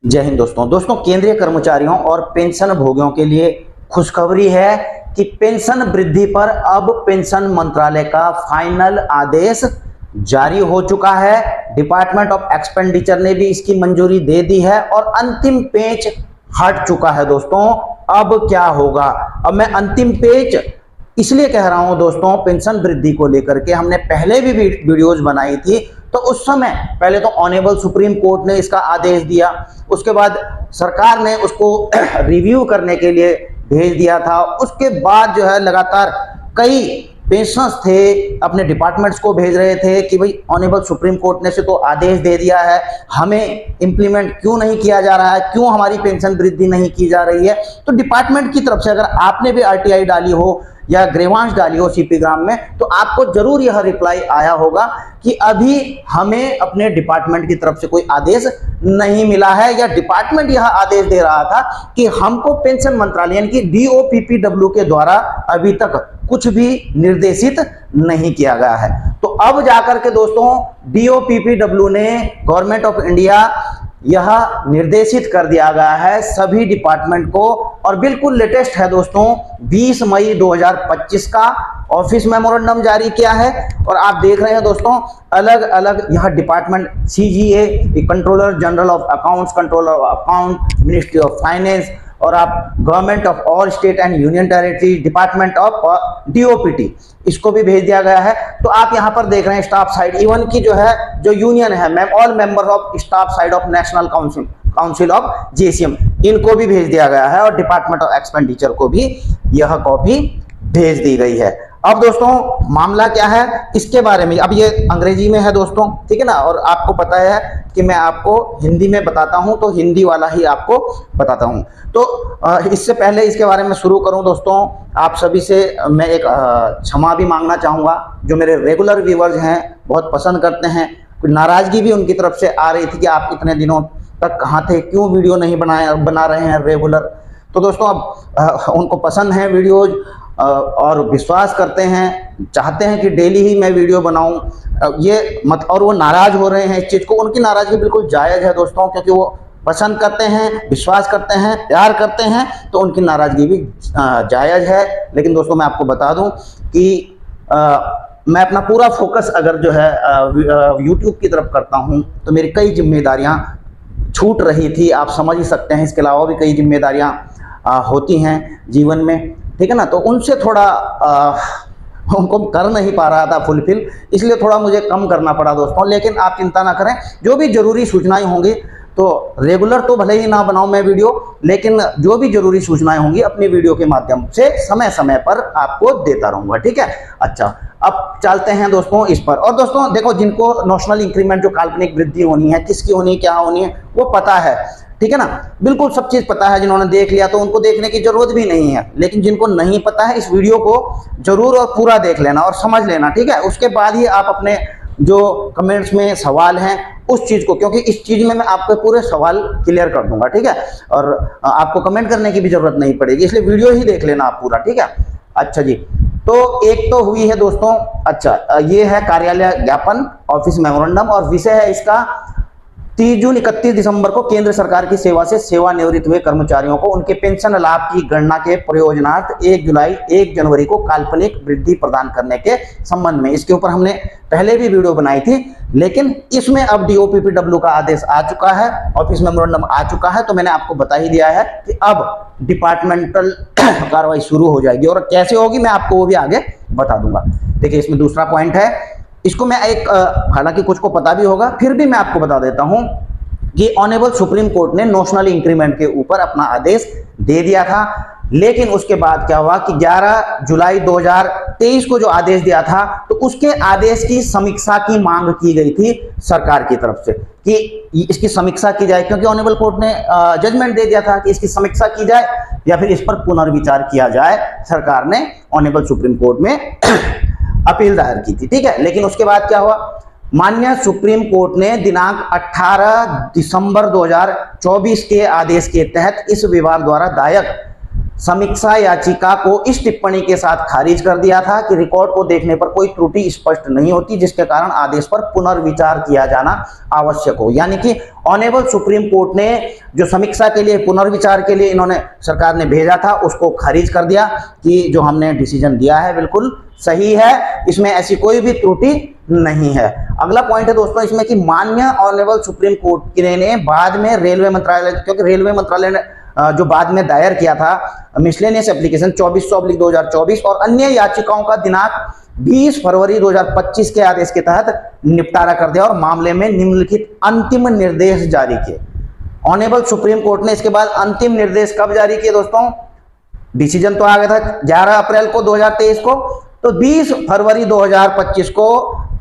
जय हिंद दोस्तों केंद्रीय कर्मचारियों और पेंशन भोगियों के लिए खुशखबरी है कि पेंशन वृद्धि पर अब पेंशन मंत्रालय का फाइनल आदेश जारी हो चुका है। डिपार्टमेंट ऑफ एक्सपेंडिचर ने भी इसकी मंजूरी दे दी है और अंतिम पेच हट चुका है। दोस्तों अब क्या होगा? अब मैं अंतिम पेच इसलिए कह रहा हूं दोस्तों, पेंशन वृद्धि को लेकर के हमने पहले भी वीडियोज बनाई थी, तो उस समय पहले तो ऑनरेबल सुप्रीम कोर्ट ने इसका आदेश दिया, उसके बाद सरकार ने उसको रिव्यू करने के लिए भेज दिया था। उसके बाद जो है लगातार कई पेंशनर्स थे अपने डिपार्टमेंट्स को भेज रहे थे कि भाई ऑनरेबल सुप्रीम कोर्ट ने से तो आदेश दे दिया है, हमें इंप्लीमेंट क्यों नहीं किया जा रहा है, क्यों हमारी पेंशन वृद्धि नहीं की जा रही है। तो डिपार्टमेंट की तरफ से अगर आपने भी आरटीआई डाली हो या ग्रीवांश डाली हो सीपी ग्राम में, तो आपको जरूर यह रिप्लाई आया होगा कि अभी हमें अपने डिपार्टमेंट की तरफ से कोई आदेश नहीं मिला है, या डिपार्टमेंट यह आदेश दे रहा था कि हमको पेंशन मंत्रालय यानी कि डीओपीपीडब्ल्यू के द्वारा अभी तक कुछ भी निर्देशित नहीं किया गया है। तो अब जाकर के दोस्तों डीओपीपीडब्ल्यू ने, गवर्नमेंट ऑफ इंडिया, यह निर्देशित कर दिया गया है सभी डिपार्टमेंट को, और बिल्कुल लेटेस्ट है दोस्तों, 20 मई 2025 का ऑफिस मेमोरेंडम जारी किया है। और आप देख रहे हैं दोस्तों अलग अलग यह department, CGA controller general of accounts, controller of account, ministry of finance, और आप government of all state and union territory, department of DOPT, इसको भी भेज दिया गया है। तो आप यहां पर देख रहे हैं स्टाफ साइड, इवन की जो है जो यूनियन है, all members of staff side of national council of JCM, इनको भी भेज दिया गया है, और डिपार्टमेंट ऑफ एक्सपेंडिचर को भी यह कॉपी भेज दी गई है। अब दोस्तों मामला क्या है इसके बारे में, अब ये अंग्रेजी में है दोस्तों, ठीक है ना, और आपको पता है कि मैं आपको हिंदी में बताता हूं, तो हिंदी वाला ही आपको बताता हूं। तो इससे पहले इसके बारे में शुरू करूं दोस्तों, आप सभी से मैं एक क्षमा भी मांगना चाहूंगा। जो मेरे रेगुलर व्यूअर्स हैं, बहुत पसंद करते हैं, कुछ नाराजगी भी उनकी तरफ से आ रही थी कि आप इतने दिनों तक कहाँ थे, क्यों वीडियो नहीं बना रहे हैं रेगुलर। तो दोस्तों अब उनको पसंद है वीडियोज और विश्वास करते हैं, चाहते हैं कि डेली ही मैं वीडियो बनाऊं, ये मत, और वो नाराज हो रहे हैं इस चीज़ को। उनकी नाराजगी बिल्कुल जायज़ है दोस्तों, क्योंकि वो पसंद करते हैं, विश्वास करते हैं, प्यार करते हैं, तो उनकी नाराजगी भी जायज़ है। लेकिन दोस्तों मैं आपको बता दूं कि मैं अपना पूरा फोकस अगर जो है यूट्यूब की तरफ करता हूं, तो मेरी कई जिम्मेदारियां छूट रही थी, आप समझ ही सकते हैं। इसके अलावा भी कई जिम्मेदारियां होती हैं जीवन में, ठीक है ना, तो उनसे थोड़ा उनको कर नहीं पा रहा था फुलफिल, इसलिए थोड़ा मुझे कम करना पड़ा दोस्तों। लेकिन आप चिंता ना करें, जो भी जरूरी सूचनाएं होंगी, तो रेगुलर तो भले ही ना बनाऊं मैं वीडियो, लेकिन जो भी जरूरी सूचनाएं होंगी अपनी वीडियो के माध्यम से समय समय पर आपको देता रहूंगा, ठीक है। अच्छा, अब चलते हैं दोस्तों इस पर। और दोस्तों देखो, जिनको नॉशनल इंक्रीमेंट जो काल्पनिक वृद्धि होनी है, किसकी होनी है, क्या होनी है, वो पता है, ठीक है ना, बिल्कुल सब चीज पता है। जिन्होंने देख लिया तो उनको देखने की जरूरत भी नहीं है, लेकिन जिनको नहीं पता है इस वीडियो को जरूर और पूरा देख लेना और समझ लेना, ठीक है। उसके बाद ही आप अपने जो कमेंट्स में सवाल हैं उस चीज को, क्योंकि इस चीज में मैं आपके पूरे सवाल क्लियर कर दूंगा, ठीक है, और आपको कमेंट करने की भी जरूरत नहीं पड़ेगी, इसलिए वीडियो ही देख लेना आप पूरा, ठीक है। अच्छा जी, तो एक तो हुई है दोस्तों, अच्छा ये है कार्यालय ज्ञापन, ऑफिस मेमोरेंडम, और विषय है इसका 30 जून 31 दिसंबर को केंद्र सरकार की सेवा से सेवानिवृत्त हुए कर्मचारियों को उनके पेंशन लाभ की गणना के प्रयोजनार्थ 1 जनवरी को काल्पनिक वृद्धि प्रदान करने के संबंध में। इसके ऊपर हमने पहले भी वीडियो बनाई थी, लेकिन इसमें अब डीओपीपीडब्ल्यू का आदेश आ चुका है, ऑफिस मेमोरेंडम आ चुका है, तो मैंने आपको बता ही दिया है कि अब डिपार्टमेंटल कार्रवाई शुरू हो जाएगी, और कैसे होगी मैं आपको वो भी आगे बता दूंगा। देखिए इसमें दूसरा पॉइंट है, इसको मैं एक हालांकि कुछ को पता भी होगा, फिर भी मैं आपको बता देता हूं कि ऑनरेबल सुप्रीम कोर्ट ने नॉशनल इंक्रीमेंट के ऊपर अपना आदेश दे दिया था। लेकिन उसके बाद क्या हुआ कि 11 जुलाई 2023 को जो आदेश दिया था, तो उसके आदेश की समीक्षा की मांग की गई थी सरकार की तरफ से कि इसकी समीक्षा की जाए, क्योंकि ऑनरेबल कोर्ट ने जजमेंट दे दिया था कि इसकी समीक्षा की जाए या फिर इस पर पुनर्विचार किया जाए। सरकार ने ऑनरेबल सुप्रीम कोर्ट में अपील दायर की थी, ठीक है। लेकिन उसके बाद क्या हुआ, माननीय सुप्रीम कोर्ट ने दिनांक 18 दिसंबर 2024 के आदेश के तहत इस विभाग द्वारा दायर समीक्षा याचिका को इस टिप्पणी के साथ खारिज कर दिया था कि रिकॉर्ड को देखने पर कोई त्रुटि स्पष्ट नहीं होती, जिसके कारण आदेश पर पुनर्विचार किया जाना आवश्यक हो। यानी कि ऑनरेबल सुप्रीम कोर्ट ने जो समीक्षा के लिए, पुनर्विचार के लिए इन्होंने सरकार ने भेजा था, उसको खारिज कर दिया कि जो हमने डिसीजन दिया है बिल्कुल सही है, इसमें ऐसी कोई भी त्रुटि नहीं है। अगला पॉइंट है दोस्तों इसमें कि माननीय ऑनरेबल सुप्रीम कोर्ट ने बाद में रेलवे मंत्रालय, क्योंकि रेलवे मंत्रालय ने जो बाद में दायर किया था मिसलेनियस एप्लीकेशन 2400/2024 और अन्य याचिकाओं का दिनांक 20 फरवरी 2025 के आदेश के तहत निपटारा कर दिया और मामले में निम्नलिखित अंतिम निर्देश जारी किए। ऑनरेबल सुप्रीम कोर्ट ने इसके बाद अंतिम निर्देश कब जारी किए दोस्तों? डिसीजन तो आ गया था 11 अप्रैल को 2023 को, तो 20 फरवरी 2025 को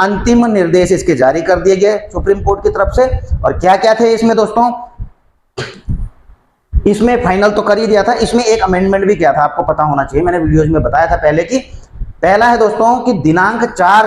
अंतिम निर्देश इसके जारी कर दिए गए सुप्रीम कोर्ट की तरफ से। और क्या क्या थे इसमें दोस्तों? इसमें फाइनल तो कर ही दिया था, इसमें एक अमेंडमेंट भी किया था, आपको पता होना चाहिए, मैंने वीडियोज में बताया था पहले कि पहला है दोस्तों कि दिनांक 4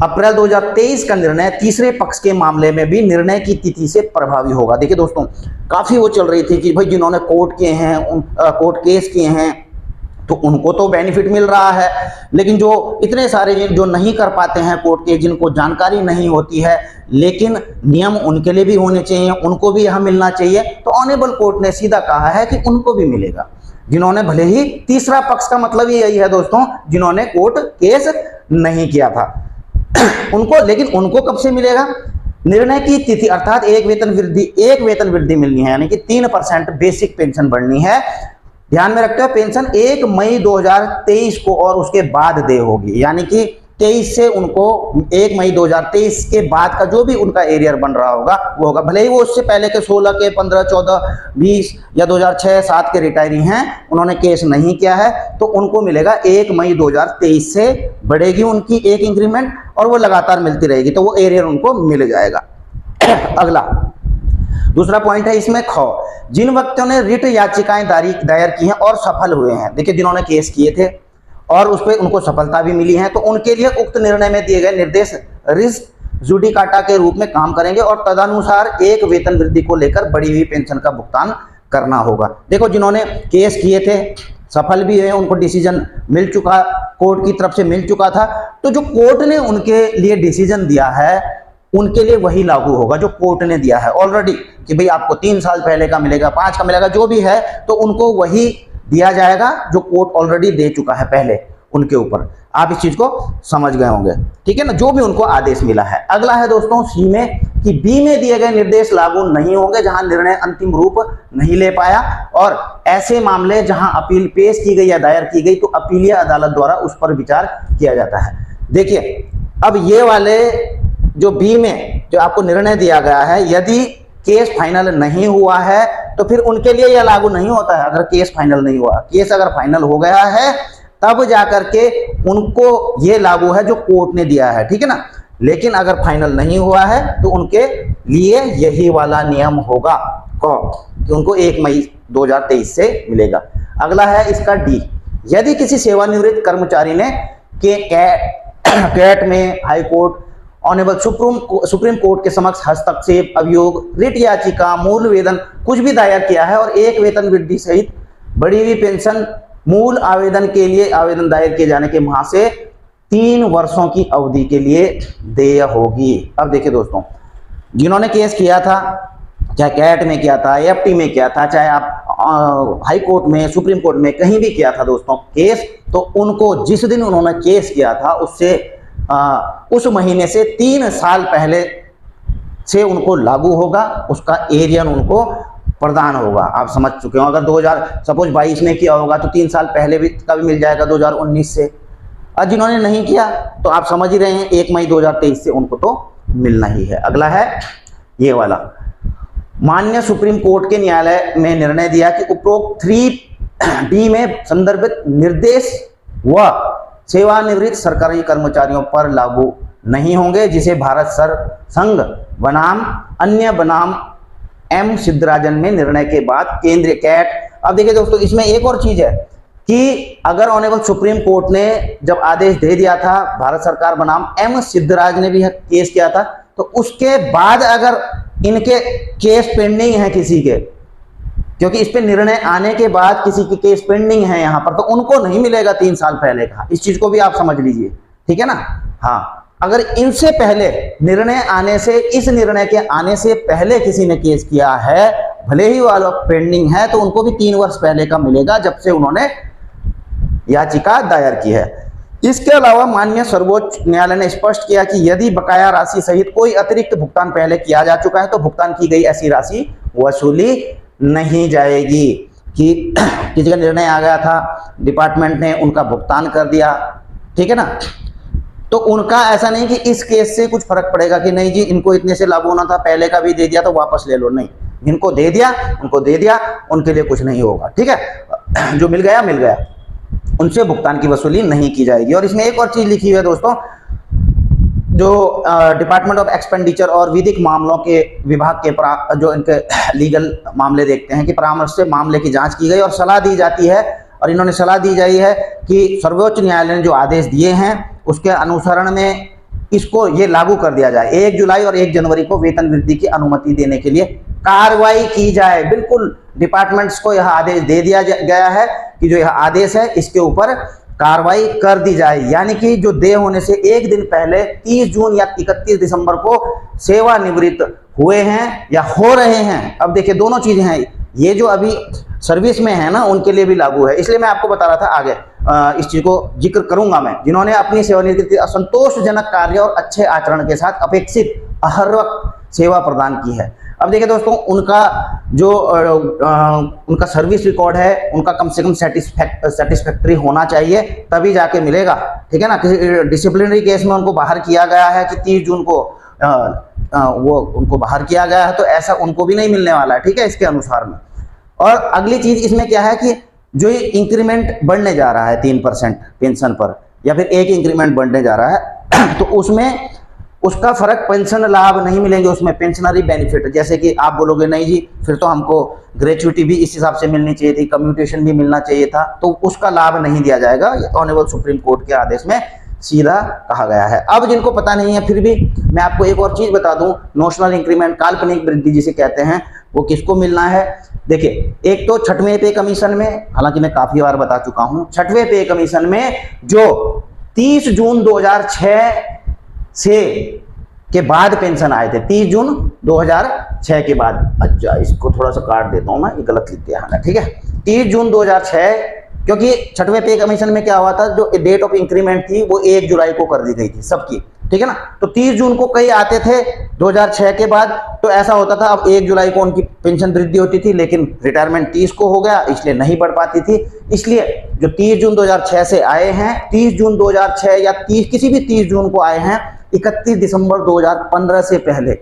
अप्रैल 2023 का निर्णय तीसरे पक्ष के मामले में भी निर्णय की तिथि से प्रभावी होगा। देखिए दोस्तों काफी वो चल रही थी कि भाई जिन्होंने कोर्ट किए हैं, कोर्ट केस किए हैं तो उनको तो बेनिफिट मिल रहा है, लेकिन जो इतने सारे जो नहीं कर पाते हैं कोर्ट के, जिनको जानकारी नहीं होती है, लेकिन नियम उनके लिए भी होने चाहिए, उनको भी यहाँ मिलना चाहिए। तो ऑनरेबल कोर्ट ने सीधा कहा है कि उनको भी मिलेगा, जिन्होंने भले ही तीसरा पक्ष का मतलब यही है दोस्तों, जिन्होंने कोर्ट केस नहीं किया था उनको, लेकिन उनको कब से मिलेगा? निर्णय की तिथि अर्थात एक वेतन वृद्धि मिलनी है, यानी कि 3% बेसिक पेंशन बढ़नी है। ध्यान में रखते हो पेंशन 1 मई 2023 को और उसके बाद दे होगी, यानी कि 23 से उनको 1 मई 2023 के बाद का जो भी उनका एरियर बन रहा होगा वो होगा, भले ही वो उससे पहले के 16 के 15, 14, 20 या 2006-7 के रिटायरी हैं, उन्होंने केस नहीं किया है, तो उनको मिलेगा 1 मई 2023 से बढ़ेगी उनकी एक इंक्रीमेंट और वो लगातार मिलती रहेगी, तो वो एरियर उनको मिल जाएगा। अगला दूसरा पॉइंट है इसमें जिन व्यक्तियों ने रिट याचिकाएं दायर की हैं और सफल हुए हैं, देखिए जिन्होंने केस किए थे और उस पर उनको सफलता भी मिली है, तो उनके लिए उक्त निर्णय में दिए गए निर्देश रिस जुडिकाटा के रूप में काम करेंगे और तदनुसार एक वेतन वृद्धि को लेकर बढ़ी हुई पेंशन का भुगतान करना होगा। देखो जिन्होंने केस किए थे सफल भी हुए, उनको डिसीजन मिल चुका, कोर्ट की तरफ से मिल चुका था, तो जो कोर्ट ने उनके लिए डिसीजन दिया है उनके लिए वही लागू होगा जो कोर्ट ने दिया है ऑलरेडी, कि भाई आपको 3 साल पहले का मिलेगा, 5 का मिलेगा, जो भी है, तो उनको वही दिया जाएगा जो कोर्ट ऑलरेडी दे चुका है पहले उनके ऊपर। आप इस चीज को समझ गए होंगे, ठीक है ना, जो भी उनको आदेश मिला है। अगला है दोस्तों सी में कि बी में दिए गए निर्देश लागू नहीं होंगे जहां निर्णय अंतिम रूप नहीं ले पाया, और ऐसे मामले जहां अपील पेश की गई या दायर की गई तो अपीलीय अदालत द्वारा उस पर विचार किया जाता है। देखिए अब ये वाले जो बी में जो आपको निर्णय दिया गया है, यदि केस फाइनल नहीं हुआ है तो फिर उनके लिए यह लागू नहीं होता है। अगर केस फाइनल नहीं हुआ, केस अगर फाइनल हो गया है तब जाकर के उनको ये लागू है जो कोर्ट ने दिया है, ठीक है ना। लेकिन अगर फाइनल नहीं हुआ है तो उनके लिए यही वाला नियम होगा कि उनको 1 मई 2023 से मिलेगा। अगला है इसका डी, यदि किसी सेवानिवृत्त कर्मचारी ने कैट में, high court, honourable supreme court के समक्ष हस्तक्षेप, अभियोग, रिट याचिका, मूल वेतन कुछ भी दायर किया है और एक वेतन वृद्धि सहित बढ़ी हुई पेंशन मूल आवेदन के लिए आवेदन दायर किए जाने के माह से 3 वर्षों की अवधि के लिए देय होगी। अब देखिए दोस्तों, जिन्होंने केस किया था, चाहे कैट में किया था, एफटी में किया था, चाहे आप हाई कोर्ट में, सुप्रीम कोर्ट में कहीं भी किया था दोस्तों केस, तो उनको जिस दिन उन्होंने केस किया था उससे उस महीने से 3 साल पहले से उनको लागू होगा, उसका एरियन उनको प्रदान होगा। आप समझ चुके हो, अगर 2022 में किया होगा तो 3 साल पहले भी का भी मिल जाएगा 2019 से, और जिन्होंने नहीं किया तो आप समझ ही रहे हैं 1 मई 2023 से उनको तो मिलना ही है। अगला है ये वाला, माननीय सुप्रीम कोर्ट के न्यायालय में निर्णय दिया कि उपरोक्त 3D में संदर्भित निर्देश व सेवानिवृत्त सरकारी कर्मचारियों पर लागू नहीं होंगे, जिसे भारत संघ बनाम अन्य बनाम एम सिद्धराजन में निर्णय के बाद केंद्रीय कैट। अब देखिए दोस्तों, इसमें एक और चीज है कि अगर ऑनरेबल सुप्रीम कोर्ट ने जब आदेश दे दिया था, भारत सरकार बनाम एम सिद्धराज ने भी केस किया था, तो उसके बाद अगर इनके केस पेंडिंग है किसी के, क्योंकि इस पे निर्णय आने के बाद किसी की केस पेंडिंग है यहाँ पर, तो उनको नहीं मिलेगा 3 साल पहले का। इस चीज को भी आप समझ लीजिए, ठीक है ना। हाँ, अगर इनसे पहले निर्णय आने से, इस निर्णय के आने से पहले किसी ने केस किया है, भले ही वो पेंडिंग है, तो उनको भी 3 वर्ष पहले का मिलेगा जब से उन्होंने याचिका दायर की है। इसके अलावा माननीय सर्वोच्च न्यायालय ने स्पष्ट किया कि यदि बकाया राशि सहित कोई अतिरिक्त भुगतान पहले किया जा चुका है तो भुगतान की गई ऐसी राशि वसूली नहीं जाएगी। कि किसी का निर्णय आ गया था, डिपार्टमेंट ने उनका भुगतान कर दिया, ठीक है ना, तो उनका ऐसा नहीं कि इस केस से कुछ फर्क पड़ेगा कि नहीं जी इनको इतने से लागू होना था, पहले का भी दे दिया तो वापस ले लो, नहीं, इनको दे दिया, उनको दे दिया, उनके लिए कुछ नहीं होगा, ठीक है। जो मिल गया मिल गया, उनसे भुगतान की वसूली नहीं की जाएगी। और इसमें एक और चीज लिखी हुई है दोस्तों, जो डिपार्टमेंट ऑफ एक्सपेंडिचर और विधिक मामलों के विभाग के जो इनके लीगल मामले देखते हैं कि परामर्श से मामले की जांच की गई और सलाह दी जाती है, और इन्होंने सलाह दी जाती है कि सर्वोच्च न्यायालय ने जो आदेश दिए हैं उसके अनुसरण में इसको ये लागू कर दिया जाए। 1 जुलाई और 1 जनवरी को वेतन वृद्धि की अनुमति देने के लिए कार्रवाई की जाए। बिल्कुल डिपार्टमेंट्स को यह आदेश दे दिया गया है कि जो यह आदेश है इसके ऊपर कार्रवाई कर दी जाए, यानी कि जो देय होने से 1 दिन पहले 30 जून या 31 दिसंबर को सेवानिवृत्त हुए हैं या हो रहे हैं। अब देखिए दोनों चीजें हैं, ये जो अभी सर्विस में है ना उनके लिए भी लागू है, इसलिए मैं आपको बता रहा था आगे इस चीज को जिक्र करूंगा मैं। जिन्होंने अपनी सेवानिवृत्ति असंतोषजनक कार्य और अच्छे आचरण के साथ अपेक्षित अहर्वक सेवा प्रदान की है। अब देखिए दोस्तों, उनका जो उनका सर्विस रिकॉर्ड है उनका कम से कम सेटिस्फैक्टरी होना चाहिए, तभी जाके मिलेगा, ठीक है ना। किसी डिसिप्लिनरी केस में उनको बाहर किया गया है कि 30 जून को वो उनको बाहर किया गया है, तो ऐसा उनको भी नहीं मिलने वाला है, ठीक है, इसके अनुसार में। और अगली चीज इसमें क्या है कि जो ये इंक्रीमेंट बढ़ने जा रहा है 3% पेंशन पर, या फिर एक इंक्रीमेंट बढ़ने जा रहा है तो उसमें उसका फर्क पेंशन लाभ नहीं मिलेंगे, उसमें पेंशनरी बेनिफिट, जैसे कि आप बोलोगे नहीं जी फिर तो हमको ग्रेचुइटी भी इस हिसाब से मिलनी चाहिए थी, कम्यूटेशन भी मिलना चाहिए था, तो उसका लाभ नहीं दिया जाएगा। ऑनरेबल सुप्रीम कोर्ट के आदेश में सीधा कहा गया है। अब जिनको पता नहीं है फिर भी मैं आपको एक और चीज बता दूं, नोशनल इंक्रीमेंट, काल्पनिक वृद्धि जिसे कहते हैं, वो किसको मिलना है। देखिए, एक तो 6वें पे कमीशन में, हालांकि मैं काफी बार बता चुका हूं, 6वें पे कमीशन में जो 30 जून 2006 से के बाद पेंशन आए थे, 30 जून 2006 के बाद, अच्छा इसको थोड़ा सा काट देता हूं मैं, ये गलत लिख दिया है, ठीक है। 30 जून 2006, क्योंकि 6वें पे कमीशन में क्या हुआ था, जो डेट ऑफ इंक्रीमेंट थी वो 1 जुलाई को कर दी गई थी सबकी, ठीक है ना। तो 30 जून को कई आते थे 2006 के बाद, तो ऐसा होता था अब 1 जुलाई को उनकी पेंशन वृद्धि होती थी, लेकिन रिटायरमेंट 30 को हो गया, इसलिए नहीं बढ़ पाती थी। इसलिए जो 30 जून 2006 से आए हैं, 30 जून 2006 या 30 किसी भी 30 जून को आए हैं 31 दिसंबर 2015 से पहले,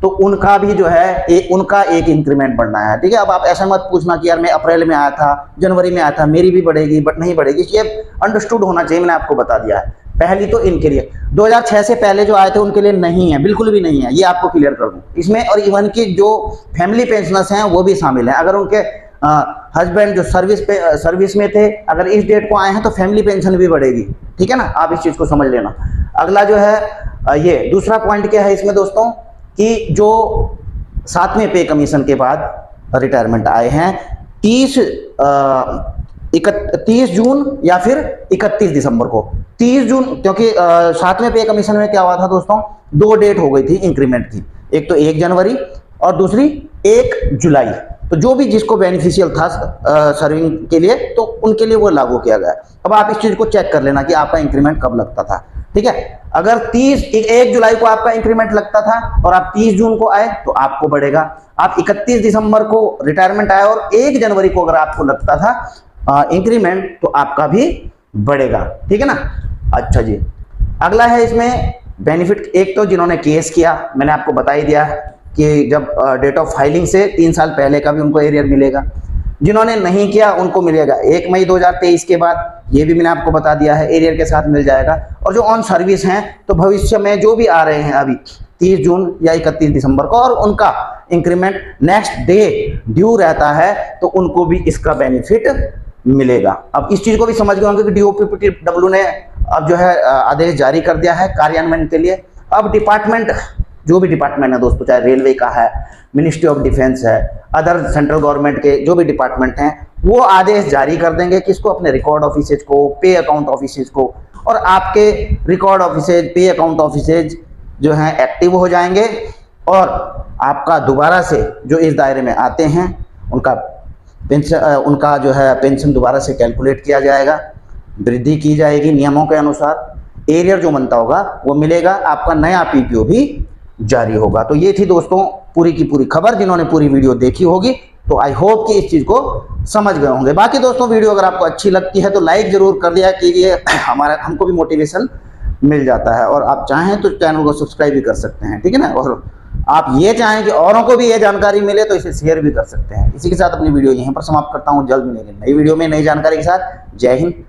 तो उनका भी जो है उनका एक इंक्रीमेंट बढ़ना है, ठीक है। अब आप ऐसा मत पूछना कि यार मैं अप्रैल में आया था, जनवरी में आया था, मेरी भी बढ़ेगी, बट नहीं बढ़ेगी, ये अंडरस्टूड होना चाहिए, मैंने आपको बता दिया है। पहली तो इनके लिए 2006 से पहले जो आए थे उनके लिए नहीं है, बिल्कुल भी नहीं है, ये आपको क्लियर कर दूं इसमें। और इवन की जो फैमिली पेंशनर्स हैं वो भी शामिल हैं, अगर उनके हस्बैंड जो सर्विस में थे अगर इस डेट को आए हैं तो फैमिली पेंशन भी बढ़ेगी, ठीक है ना, आप इस चीज को समझ लेना। अगला जो है ये दूसरा पॉइंट क्या है इसमें दोस्तों, कि जो 7वें पे कमीशन के बाद रिटायरमेंट आए हैं 30 जून या फिर 31 दिसंबर को, 30 जून, क्योंकि 7वें पे कमीशन में क्या हुआ था दोस्तों, 2 डेट हो गई थी इंक्रीमेंट की, एक तो 1 जनवरी और दूसरी 1 जुलाई। तो जो भी जिसको बेनिफिशियल था सर्विंग के लिए, तो उनके लिए वो लागू किया गया। अब आप इस चीज को चेक कर लेना कि आपका इंक्रीमेंट कब लगता था, ठीक है। अगर 1 जुलाई को आपका इंक्रीमेंट लगता था और आप 30 जून को आए तो आपको बढ़ेगा। आप 31 दिसंबर को रिटायरमेंट आए और 1 जनवरी को अगर आपको लगता था इंक्रीमेंट तो आपका भी बढ़ेगा, ठीक है ना। अच्छा जी, अगला है इसमें बेनिफिट। एक तो जिन्होंने केस किया, मैंने आपको बता ही दिया कि जब डेट ऑफ फाइलिंग से 3 साल पहले का भी उनको एरियर मिलेगा। जिन्होंने नहीं किया उनको मिलेगा 1 मई 2023 के बाद, ये भी मैंने आपको बता दिया है, एरियर के साथ मिल जाएगा। और जो ऑन सर्विस हैं तो भविष्य में जो भी आ रहे हैं अभी 30 जून या 31 दिसंबर को, और उनका इंक्रीमेंट नेक्स्ट डे ड्यू रहता है, तो उनको भी इसका बेनिफिट मिलेगा। अब इस चीज को भी समझ गए होंगे कि DOPTW ने अब जो है आदेश जारी कर दिया है कार्यान्वयन के लिए। अब डिपार्टमेंट जो भी डिपार्टमेंट है दोस्तों, चाहे रेलवे का है, मिनिस्ट्री ऑफ डिफेंस है, अदर सेंट्रल गवर्नमेंट के जो भी डिपार्टमेंट हैं, वो आदेश जारी कर देंगे किसको, अपने रिकॉर्ड ऑफिसेज को, पे अकाउंट ऑफिसेज को। और आपके रिकॉर्ड ऑफिसेज, पे अकाउंट ऑफिसेज जो हैं एक्टिव हो जाएंगे और आपका दोबारा से जो इस दायरे में आते हैं उनका उनका जो है पेंशन दोबारा से कैलकुलेट किया जाएगा, वृद्धि की जाएगी नियमों के अनुसार, एरियर जो बनता होगा वो मिलेगा, आपका नया पीपीओ भी जारी होगा। तो ये थी दोस्तों पूरी की पूरी खबर। जिन्होंने पूरी वीडियो देखी होगी तो आई होप कि इस चीज़ को समझ गए होंगे। बाकी दोस्तों वीडियो अगर आपको अच्छी लगती है तो लाइक जरूर कर दिया कीजिए, हमको भी मोटिवेशन मिल जाता है। और आप चाहें तो चैनल को सब्सक्राइब भी कर सकते हैं, ठीक है ना। और आप ये चाहें कि औरों को भी ये जानकारी मिले तो इसे शेयर भी कर सकते हैं। इसी के साथ अपनी वीडियो यहीं पर समाप्त करता हूँ। जल्द मिलेंगे नई वीडियो में नई जानकारी के साथ। जय हिंद।